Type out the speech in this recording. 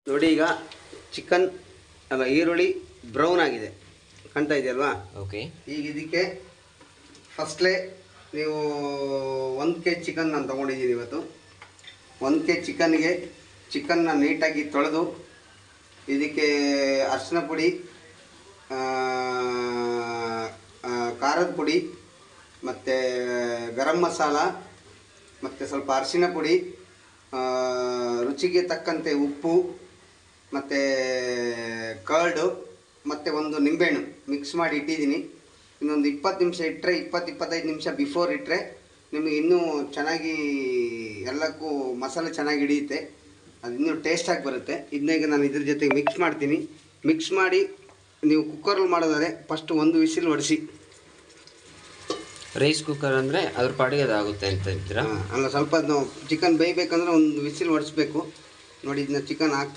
ನೋಡಿ ಈಗ ಚಿಕನ್ ಅಲ್ಲ ಈರುಳ್ಳಿ ಬ್ರೌನ್ ಆಗಿದೆ, ಕಾಣ್ತಾ ಇದೆಯಲ್ವಾ? ಓಕೆ. ಈಗ ಇದಕ್ಕೆ ಫಸ್ಟ್ಲೇ ನೀವು 1 kg ಚಿಕನ್ ನಾನು ತೊಗೊಂಡಿದ್ದೀನಿ ಇವತ್ತು. 1 kg ಚಿಕನ್ಗೆ ಚಿಕನ್ನ ನೀಟಾಗಿ ತೊಳೆದು ಇದಕ್ಕೆ ಅರಿಶಿನ ಪುಡಿ, ಖಾರದ ಪುಡಿ ಮತ್ತು ಗರಂ ಮಸಾಲ ಮತ್ತು ಸ್ವಲ್ಪ ಅರಿಶಿನ ಪುಡಿ, ರುಚಿಗೆ ತಕ್ಕಂತೆ ಉಪ್ಪು ಮತ್ತು ಕರ್ಡು ಮತ್ತು ಒಂದು ನಿಂಬೆಹಣ್ಣು ಮಿಕ್ಸ್ ಮಾಡಿ ಇಟ್ಟಿದ್ದೀನಿ. ಇನ್ನೊಂದು 20 ನಿಮಿಷ ಇಟ್ಟರೆ, 20-25 ನಿಮಿಷ ಬಿಫೋರ್ ಇಟ್ಟರೆ ನಿಮಗೆ ಇನ್ನೂ ಚೆನ್ನಾಗಿ ಎಲ್ಲಕ್ಕೂ ಮಸಾಲೆ ಚೆನ್ನಾಗಿ ಹಿಡಿಯುತ್ತೆ, ಅದು ಇನ್ನೂ ಟೇಸ್ಟಾಗಿ ಬರುತ್ತೆ. ಇದನ್ನ ನಾನು ಇದ್ರ ಜೊತೆಗೆ ಮಿಕ್ಸ್ ಮಾಡ್ತೀನಿ. ಮಿಕ್ಸ್ ಮಾಡಿ ನೀವು ಕುಕ್ಕರಲ್ಲಿ ಮಾಡೋದಾದರೆ ಫಸ್ಟು 1 ವಿಸಿಲ್ ಹೊಡಿಸಿ. ರೈಸ್ ಕುಕ್ಕರ್ ಅಂದರೆ ಅದ್ರ ಪಾಡಿಗೆ ಅದಾಗುತ್ತೆ ಅಂತ ಇದ್ದೀರಾ? ಅಲ್ಲ, ಸ್ವಲ್ಪ ಚಿಕನ್ ಬೇಯಬೇಕಂದ್ರೆ 1 ವಿಸಿಲ್ ಹೊಡಿಸ್ಬೇಕು. ನೋಡಿ, ಇದನ್ನ ಚಿಕನ್ ಹಾಕ್ತಾ